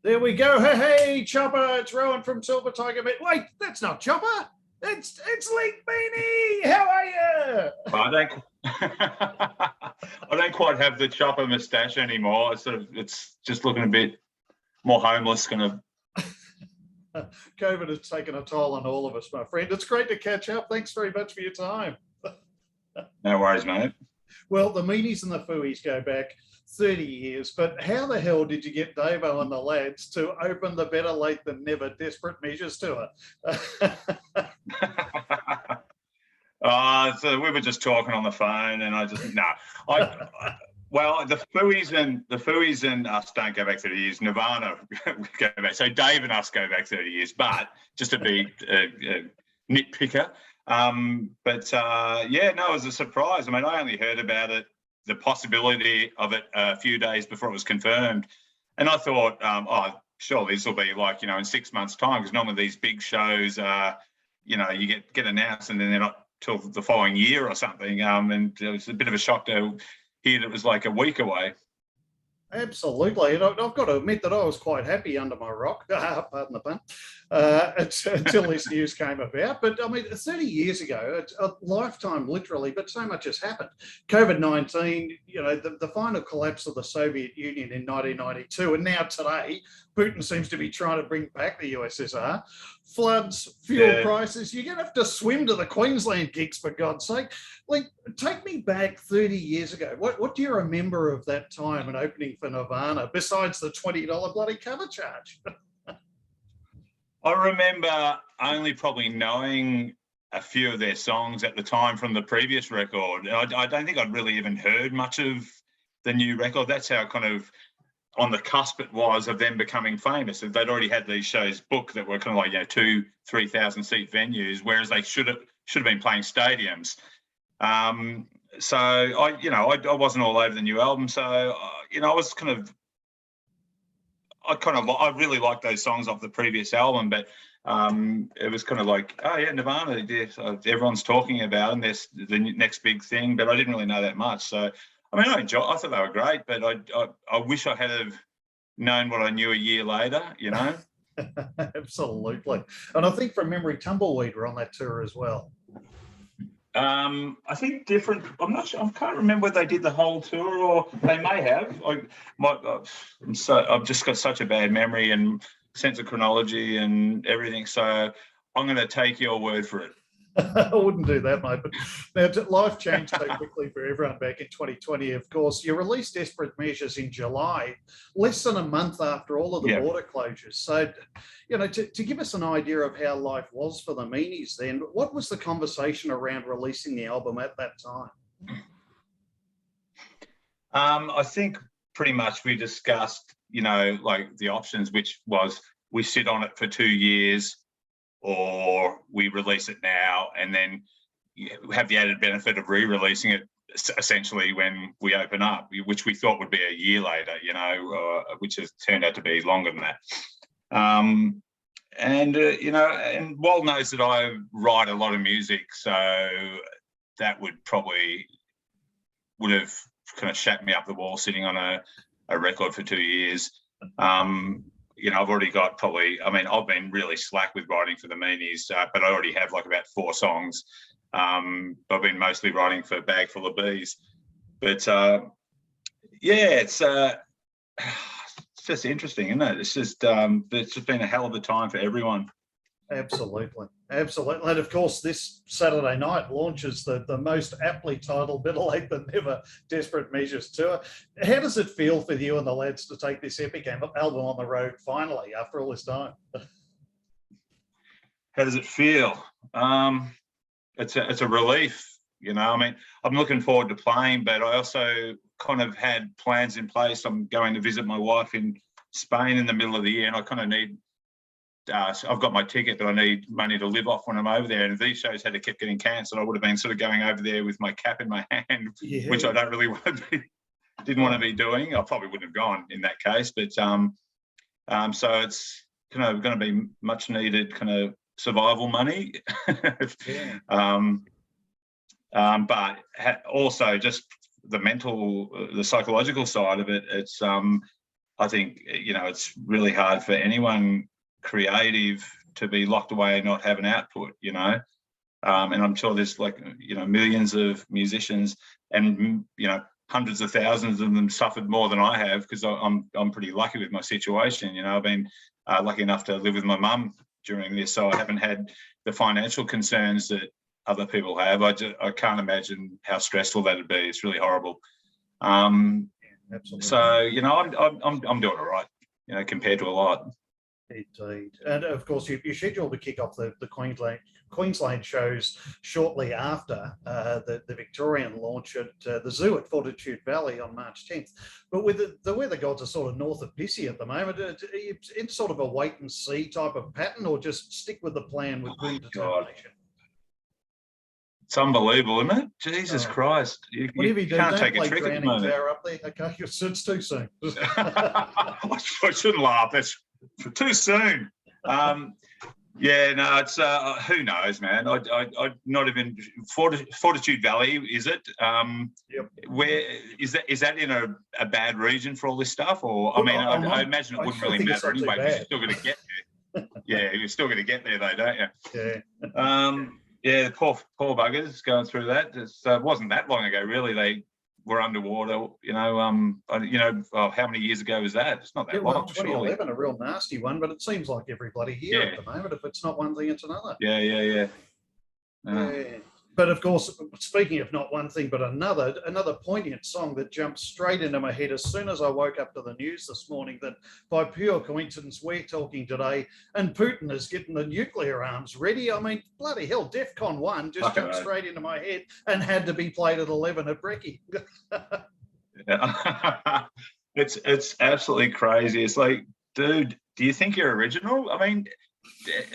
There we go. Hey, Chopper. It's Rowan from Silver Tiger. Wait, that's not Chopper. It's Link Meanie. How are you? I don't. I don't quite have the Chopper moustache anymore. It's just looking a bit more homeless, kind of. COVID has taken a toll on all of us, my friend. It's great to catch up. Thanks very much for your time. No worries, mate. Well, the Meanies and the Fooies go back 30 years, but how the hell did you get Davo and the lads to open the Better Late Than Never Desperate Measures tour? So we were just talking on the phone, and well, the Fooies and us don't go back 30 years. Nirvana go back. So Dave and us go back 30 years, but just to be a nitpicker. It was a surprise. I mean, I only heard about it, the possibility of it, a few days before it was confirmed. And I thought, sure, this will be like, in 6 months' time, because normally these big shows, you get announced and then they're not till the following year or something. And it was a bit of a shock to hear that it was like a week away. Absolutely. And I've got to admit that I was quite happy under my rock, pardon the pun, until this news came about. But I mean, 30 years ago, it's a lifetime literally, but so much has happened. COVID-19, the final collapse of the Soviet Union in 1992, and now today, Putin seems to be trying to bring back the USSR. Floods, fuel prices, you're going to have to swim to the Queensland gigs, for God's sake. Like, take me back 30 years ago. What do you remember of that time and opening for Nirvana, besides the $20 bloody cover charge? I remember only probably knowing a few of their songs at the time from the previous record. I don't think I'd really even heard much of the new record. That's how kind of on the cusp it was of them becoming famous. They'd already had these shows booked that were kind of like 2,000-3,000 seat venues, whereas they should have been playing stadiums. So I wasn't all over the new album. So I really liked those songs off the previous album, but it was kind of like, oh yeah, Nirvana, everyone's talking about them. There's the next big thing, but I didn't really know that much. So I mean, I thought they were great, but I wish I had have known what I knew a year later. Absolutely. And I think from memory, Tumbleweed were on that tour as well. I think different. I'm not sure. I can't remember whether they did the whole tour or they may have. I've just got such a bad memory and sense of chronology and everything. So I'm going to take your word for it. I wouldn't do that, mate. But now, life changed so quickly for everyone back in 2020. Of course, you released Desperate Measures in July, less than a month after all of the border closures. So, to give us an idea of how life was for the Meanies then, what was the conversation around releasing the album at that time? I think pretty much we discussed, like the options, which was we sit on it for 2 years, or we release it now and then have the added benefit of re-releasing it essentially when we open up, which we thought would be a year later, which has turned out to be longer than that. And Wal knows that I write a lot of music, so that would have kind of shat me up the wall sitting on a record for 2 years. I've already got I've been really slack with writing for the Meanies, but I already have like about 4 songs. I've been mostly writing for Bag Full of Bees. But it's just interesting, isn't it? It's just been a hell of a time for everyone. Absolutely. And of course, this Saturday night launches the most aptly titled Better Late Than Never Desperate Measures tour. How does it feel for you and the lads to take this epic album on the road finally after all this time? How does it feel? It's a relief, I mean, I'm looking forward to playing, but I also kind of had plans in place. I'm going to visit my wife in Spain in the middle of the year, and I kind of need I've got my ticket, but I need money to live off when I'm over there. And if these shows had kept getting cancelled, I would have been sort of going over there with my cap in my hand, which I don't really want to be, didn't want to be doing. I probably wouldn't have gone in that case. But so it's kind of going to be much needed kind of survival money. But also just the mental, the psychological side of it. It's I think, it's really hard for anyone creative to be locked away and not have an output, and I'm sure there's millions of musicians and, hundreds of thousands of them suffered more than I have, because I'm pretty lucky with my situation. I've been lucky enough to live with my mum during this, so I haven't had the financial concerns that other people have. I can't imagine how stressful that'd be. It's really horrible. Absolutely. So I'm doing all right, compared to a lot. Indeed. And of course, you're scheduled to kick off the Queensland shows shortly after the Victorian launch at the zoo at Fortitude Valley on March 10th. But with the weather gods are sort of north of Pissy at the moment, it's sort of a wait and see type of pattern, or just stick with the plan with grim determination? It's unbelievable, isn't it? Jesus Christ. You can't take a trick at the moment. Up there. Okay, it's too soon. I shouldn't laugh. That's too soon. It's who knows, man. I not even Fortitude Valley, is it? Yep. Where is that in a bad region for all this stuff? Or I imagine it wouldn't really matter anyway, because you're still going to get there. Yeah, you're still going to get there though, don't you? Yeah. Yeah, poor buggers going through that. It wasn't that long ago, really. They were underwater. How many years ago was that? It's not that long. 2011, surely. a real nasty one, but it seems like every bloody year at the moment. If it's not one thing, it's another. Yeah. But of course, speaking of not one thing but another poignant song that jumped straight into my head as soon as I woke up to the news this morning, that by pure coincidence we're talking today, and Putin is getting the nuclear arms ready. I mean, bloody hell, DEFCON 1 just jumped straight into my head and had to be played at 11 at Bribie. It's absolutely crazy. It's like, dude, do you think you're original? I mean,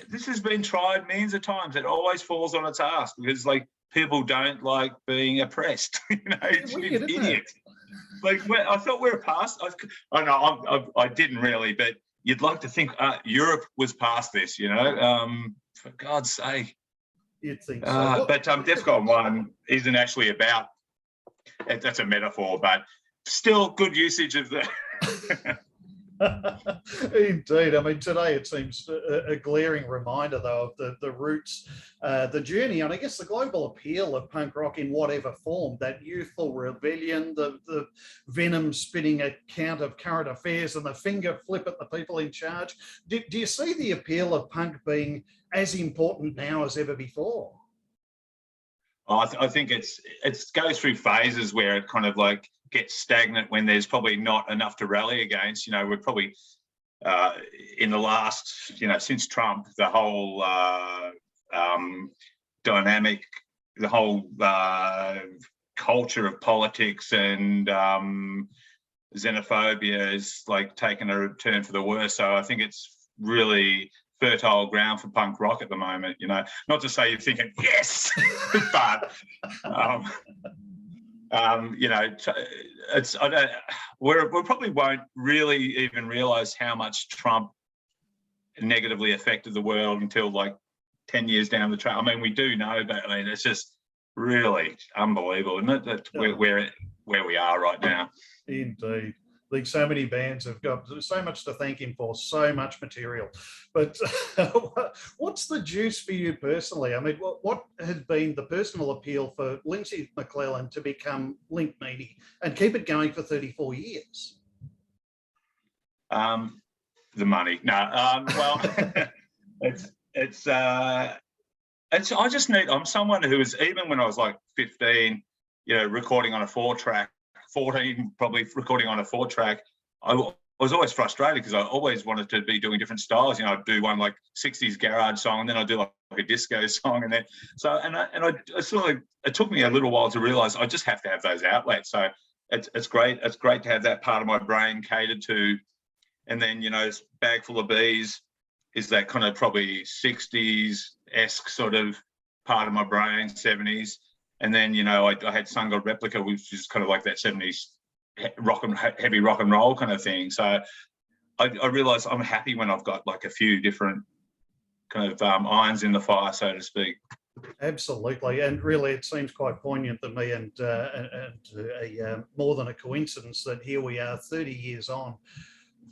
this has been tried millions of times. It always falls on its ass, because people don't like being oppressed. It's weird, idiot. I thought we were past. I didn't really, but you'd like to think Europe was past this. For God's sake. You'd think so. But DEFCON 1 isn't actually about. That's a metaphor, but still good usage of the. Indeed. I mean, today it seems a glaring reminder, though, of the roots, the journey, and I guess the global appeal of punk rock in whatever form, that youthful rebellion, the venom-spitting account of current affairs, and the finger flip at the people in charge. Do you see the appeal of punk being as important now as ever before? I think it goes through phases where it kind of gets stagnant when there's probably not enough to rally against. We're probably in the last, since Trump, the whole dynamic, the whole culture of politics and xenophobia is taken a turn for the worse. So I think it's really fertile ground for punk rock at the moment. Not to say you're thinking yes, but we probably won't really even realise how much Trump negatively affected the world until 10 years down the track. I mean, we do know, but I mean, it's just really unbelievable, isn't it? That where we are right now. Indeed. Like, so many bands have got so much to thank him for, so much material. But what's the juice for you personally? I mean, what has been the personal appeal for Lindsay McClellan to become Link Meanie and keep it going for 34 years? The money. No, well, I'm someone who is, even when I was 15, recording on a 4-track, 14, probably recording on a 4-track, I was always frustrated because I always wanted to be doing different styles. I'd do one 60s garage song, and then I'd do a disco song, and then it took me a little while to realise I just have to have those outlets. So it's great. It's great to have that part of my brain catered to, and then this Bag Full of Bees is that kind of probably 60s-esque sort of part of my brain, 70s. And then, I had Sun God Replica, which is kind of like that 70s heavy rock and roll kind of thing. So I realised I'm happy when I've got a few different kind of irons in the fire, so to speak. Absolutely. And really, it seems quite poignant to me, and more than a coincidence that here we are 30 years on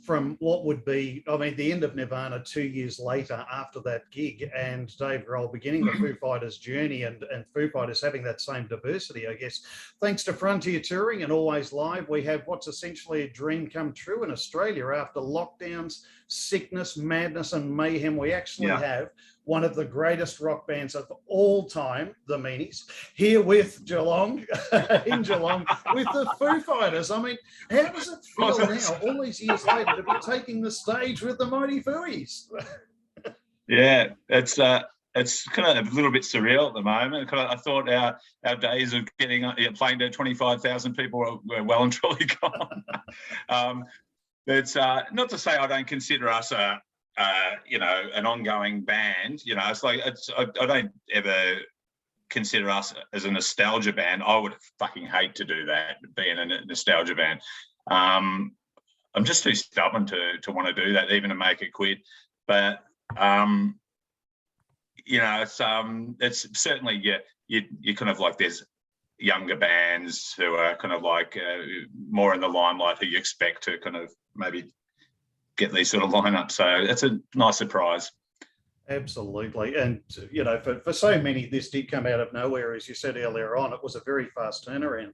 from what would be, I mean, the end of Nirvana 2 years later after that gig, and Dave Grohl beginning the Foo Fighters journey, and Foo Fighters having that same diversity, I guess, thanks to Frontier Touring and Always Live, we have what's essentially a dream come true in Australia. After lockdowns, sickness, madness, and mayhem, we actually have one of the greatest rock bands of all time, the Meanies, here with Geelong, in Geelong, with the Foo Fighters. I mean, how does it feel now, all these years later, to be taking the stage with the mighty Fooies? Yeah, it's kind of a little bit surreal at the moment. I thought our days of playing to 25,000 people were well and truly gone. It's not to say I don't consider us an ongoing band. It's like I don't ever consider us as a nostalgia band. I would fucking hate to do that, being a nostalgia band. I'm just too stubborn to want to do that, even to make it quit. But it's certainly you kind of like, there's younger bands who are kind of like more in the limelight, who you expect to kind of maybe get these sort of lineups. So it's a nice surprise. Absolutely. And, for so many, this did come out of nowhere. As you said earlier on, it was a very fast turnaround.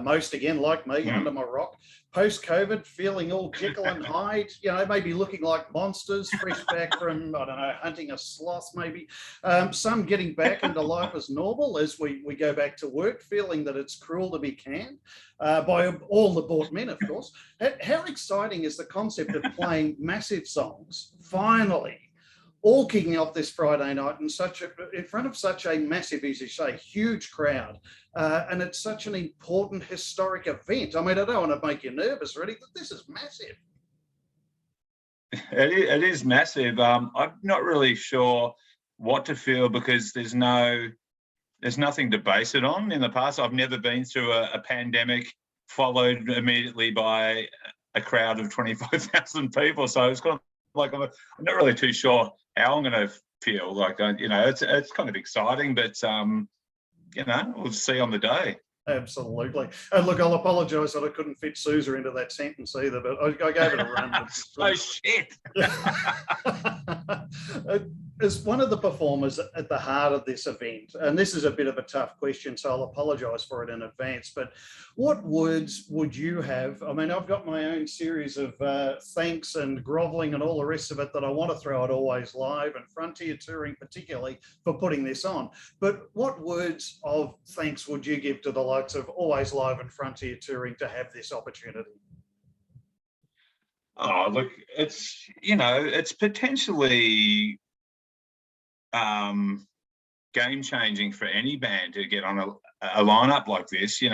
Most, again, like me, under my rock, post-COVID, feeling all Jekyll and Hyde, maybe looking like monsters, fresh back from, I don't know, hunting a sloth maybe. Some getting back into life as normal as we go back to work, feeling that it's cruel to be canned by all the bought men, of course. How exciting is the concept of playing massive songs, finally, all kicking off this Friday night in front of such a massive, as you say, huge crowd, and it's such an important historic event. I mean, I don't want to make you nervous or anything, but this is massive. It is massive. I'm not really sure what to feel, because there's nothing to base it on. In the past, I've never been through a pandemic followed immediately by a crowd of 25,000 people. So it's kind of like, I'm not really too sure how I'm going to feel. Like, it's kind of exciting, but we'll see on the day. Absolutely. And look, I'll apologise that I couldn't fit Sousa into that sentence either, but I gave it a run. Oh, shit. As one of the performers at the heart of this event, and this is a bit of a tough question, so I'll apologise for it in advance, but what words would you have? I mean, I've got my own series of thanks and grovelling and all the rest of it that I want to throw at Always Live and Frontier Touring particularly for putting this on. But what words of thanks would you give to the likes of Always Live and Frontier Touring to have this opportunity? Oh, look, it's potentially game changing for any band to get on a lineup like this, but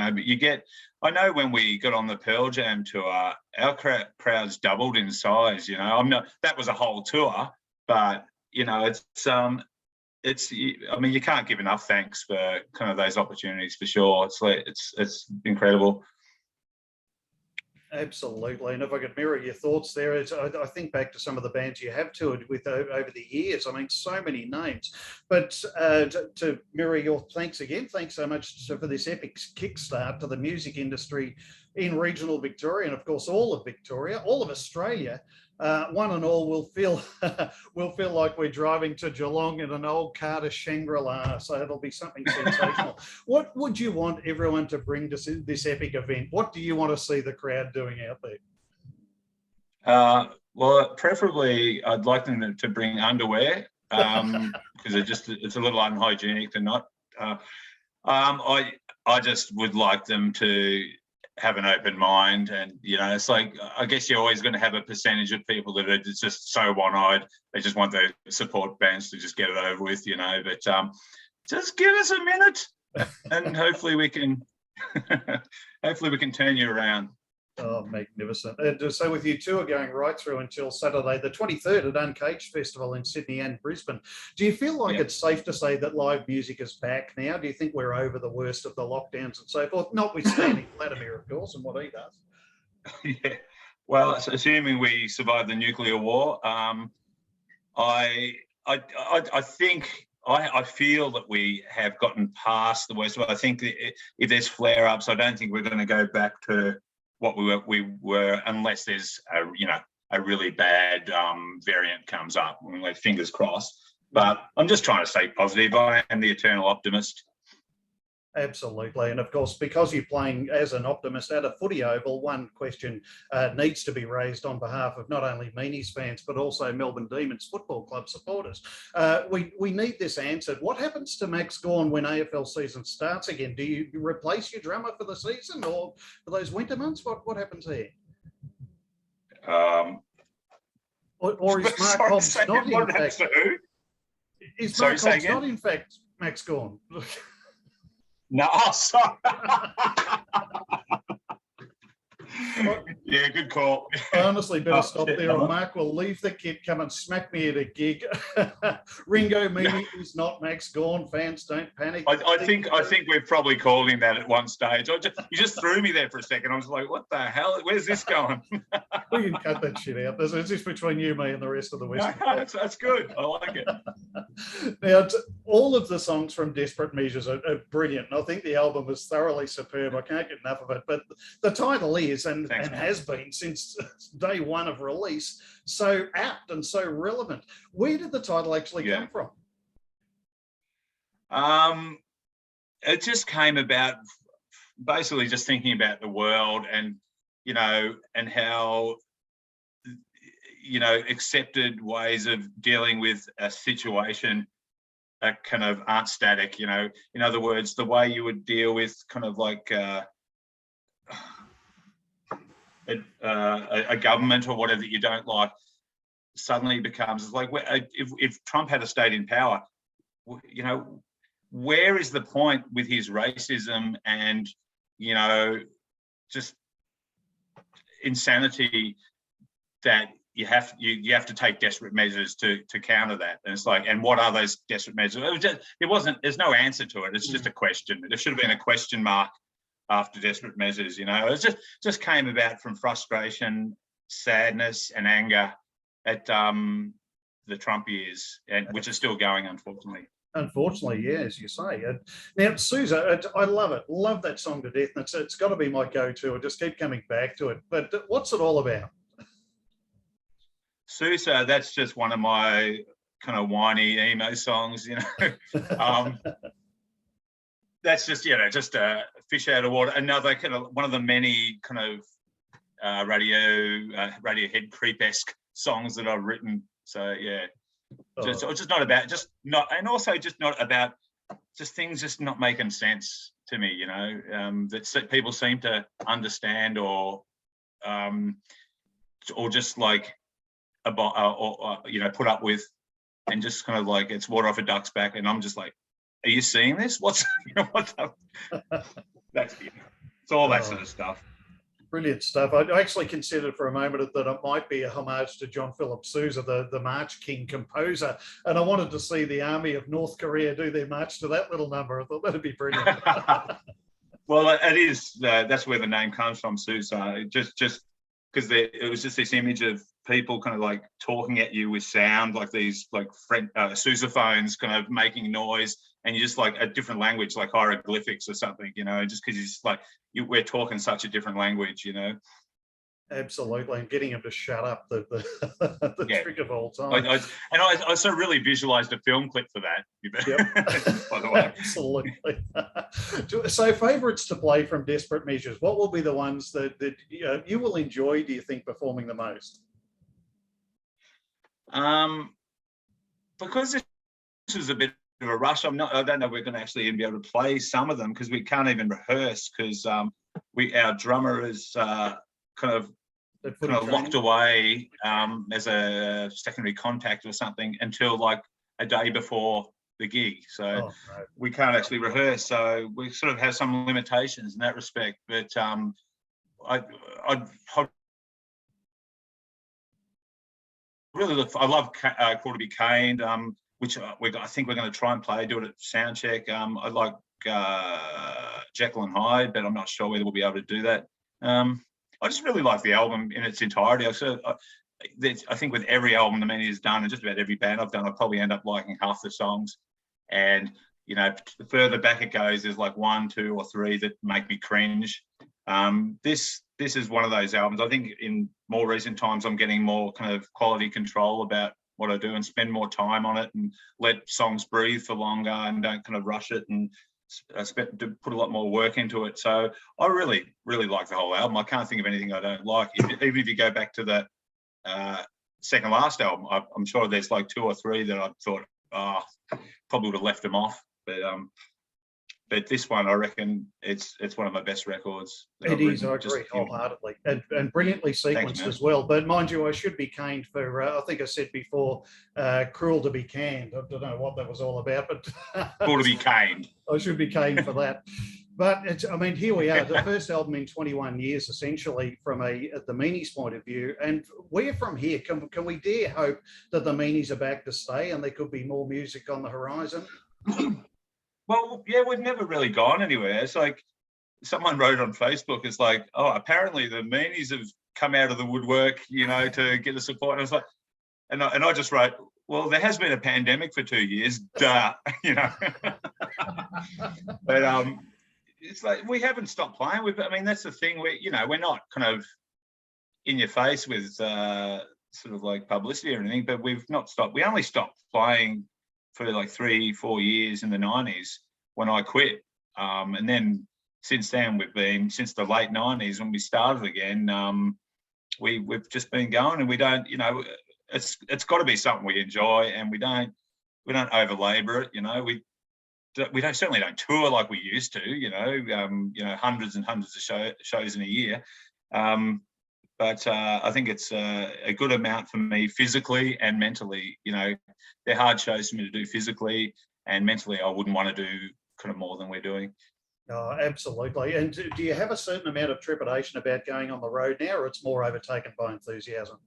I know when we got on the Pearl Jam tour, our crowds doubled in size. That was a whole tour, but you can't give enough thanks for kind of those opportunities, for sure. It's incredible. Absolutely. And if I could mirror your thoughts there, I think back to some of the bands you have toured with over the years. I mean, so many names. But to mirror your thanks again, thanks so much for this epic kickstart to the music industry in regional Victoria, and of course all of Victoria, all of Australia. One and all will feel like we're driving to Geelong in an old car to Shangri-La, so it'll be something sensational. What would you want everyone to bring to this epic event? What do you want to see the crowd doing out there? Well, preferably I'd like them to bring underwear, because it's a little unhygienic to not. I just would like them to have an open mind, and it's like, I guess you're always going to have a percentage of people that are just so one-eyed, they just want the support bands to just get it over with, but just give us a minute and hopefully we can turn you around. Oh, magnificent. So with you tour going right through until Saturday the 23rd at Uncaged Festival in Sydney and Brisbane, do you feel like it's safe to say that live music is back now? Do you think we're over the worst of the lockdowns and so forth, notwithstanding Vladimir, of course, and what he does? Yeah. Well, assuming we survive the nuclear war, I think I feel that we have gotten past the worst of it. I think that if there's flare-ups, I don't think we're going to go back to what we were, unless there's a really bad variant comes up. Like, fingers crossed. But I'm just trying to stay positive. I am the eternal optimist. Absolutely. And of course, because you're playing as an optimist at a footy oval, one question needs to be raised on behalf of not only Meanies fans, but also Melbourne Demons Football Club supporters. We need this answered. What happens to Max Gawn when AFL season starts again? Do you replace your drummer for the season, or for those winter months? What happens there? Or is Mark Hobbs not in fact? Is Mark Hobbs not in fact Max Gawn? No, sorry. Yeah, good call. I honestly better stop there, or Mark will leave the kit, come and smack me at a gig. Ringo Meanie is not Max Gawn. Fans, don't panic. I think we've probably called him that at one stage. You just threw me there for a second. I was like, what the hell? Where's this going? We can cut that shit out. It's just between you, me, and the rest of the West. That's good. I like it. Now, all of the songs from Desperate Measures are brilliant. And I think the album is thoroughly superb. I can't get enough of it. But the title is, and has been since day one of release, so apt and so relevant. Where did the title actually come from? It just came about basically just thinking about the world and, and how, accepted ways of dealing with a situation kind of aren't static, In other words, the way you would deal with kind of like a government or whatever that you don't like suddenly becomes like, if Trump had stayed in power, where is the point with his racism and just insanity that you have to take desperate measures to counter that? And it's like, and what are those desperate measures? There's no answer to it. It's just a question. There should have been a question mark after desperate measures. It just came about from frustration, sadness, and anger at the Trump years, and which is still going, unfortunately. Unfortunately, yeah, as you say. Now, Sousa, I love it. Love that song to death. And it's got to be my go-to. I just keep coming back to it. But what's it all about? Sousa, that's just one of my kind of whiny emo songs, That's just, just a fish out of water. Another kind of one of the many kind of Radiohead creep-esque songs that I've written. So yeah, just not about things just not making sense to me. That people seem to understand or just like put up with, and just kind of like it's water off a duck's back, and I'm just like, are you seeing this? What's up? That's it's all that sort of stuff. Brilliant stuff. I actually considered for a moment that it might be a homage to John Philip Sousa, the March King composer, and I wanted to see the army of North Korea do their march to that little number. I thought that'd be brilliant. Well, it is. That's where the name comes from, Sousa. Just because it was just this image of people kind of like talking at you with sound, like these like sousaphones kind of making noise, and you just like a different language, like hieroglyphics or something, just because it's like we're talking such a different language, Absolutely, and getting him to shut up, the trick of all time. I sort of really visualized a film clip for that. Yep. By the way, absolutely. So, favourites to play from Desperate Measures. What will be the ones that you will enjoy? Do you think performing the most? Because this was a bit of a rush. I don't know if we're going to actually even be able to play some of them because we can't even rehearse because our drummer is kind of locked away as a secondary contact or something until like a day before the gig. So we can't actually rehearse. So we sort of have some limitations in that respect. But I love Call to Be Caned, which I think we're going to try and do it at sound check. I like Jekyll and Hyde, but I'm not sure whether we'll be able to do that. I just really like the album in its entirety. I think with every album the Meanies has done, and just about every band I've done, I probably end up liking half the songs. And the further back it goes, there's like 1, 2, or 3 that make me cringe. This is one of those albums. I think in more recent times, I'm getting more kind of quality control about what I do and spend more time on it and let songs breathe for longer and don't kind of rush it and put a lot more work into it. So I really, really like the whole album. I can't think of anything I don't like. Even if you go back to the second last album, I'm sure there's like 2 or 3 that I thought, probably would have left them off. But this one, I reckon it's one of my best records. It is, I agree wholeheartedly, and brilliantly sequenced as well. But mind you, I should be caned for, I think I said before, cruel to be canned. I don't know what that was all about, but cruel to be caned. I should be caned for that. But it's, I mean, here we are, the first album in 21 years, essentially, from the Meanies' point of view. And where from here? Can we dare hope that the Meanies are back to stay and there could be more music on the horizon? Well, yeah, we've never really gone anywhere. It's like someone wrote on Facebook, it's like, oh, apparently the Meanies have come out of the woodwork, you know, to get the support. And I was like, and I just wrote, well, there has been a pandemic for 2 years, duh, you know. But it's like we haven't stopped playing. I mean, that's the thing. We're not kind of in your face with sort of like publicity or anything, but we've not stopped. We only stopped playing for like 3-4 years in the 90s when I quit. And then since then, since the late 90s when we started again, we've just been going, and we don't, you know, it's got to be something we enjoy, and we don't over-labor it, you know. We certainly don't tour like we used to, you know, hundreds and hundreds of shows in a year. But I think it's a good amount for me physically and mentally. You know, they're hard shows for me to do physically, and mentally I wouldn't want to do kind of more than we're doing. Oh, absolutely. And do you have a certain amount of trepidation about going on the road now, or it's more overtaken by enthusiasm?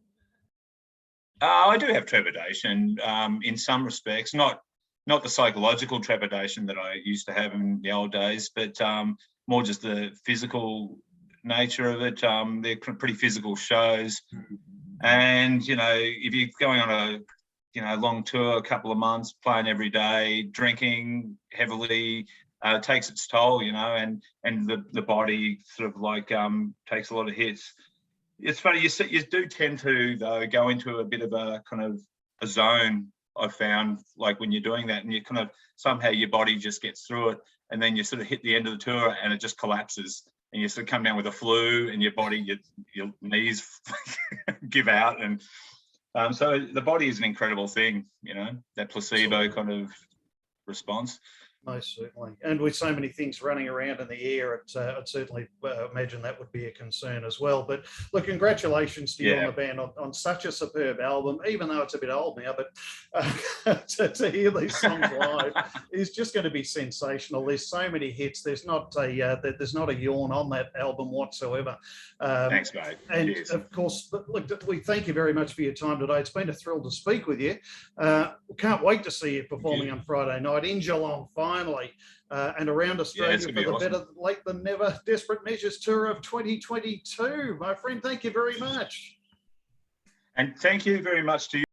I do have trepidation in some respects, not the psychological trepidation that I used to have in the old days, but more just the physical nature of it. They're pretty physical shows, and you know, if you're going on a long tour, a couple of months, playing every day, drinking heavily, takes its toll, you know, and the body sort of like takes a lot of hits. It's funny, you do tend to though go into a bit of a kind of a zone, I've found, like when you're doing that, and you kind of somehow your body just gets through it, and then you sort of hit the end of the tour and it just collapses. And you sort of come down with a flu, and your body, your knees give out, and so the body is an incredible thing, you know, that placebo kind of response. Most certainly. And with so many things running around in the air, I'd certainly imagine that would be a concern as well. But look, congratulations to you on the band on such a superb album, even though it's a bit old now, but to hear these songs live is just going to be sensational. There's so many hits. There's not a yawn on that album whatsoever. Thanks, mate. And cheers. Of course, look, we thank you very much for your time today. It's been a thrill to speak with you. Can't wait to see you performing on Friday night in Geelong, finally, and around Australia for the Better Late Than Never Desperate Measures Tour of 2022. My friend, thank you very much. And thank you very much to you.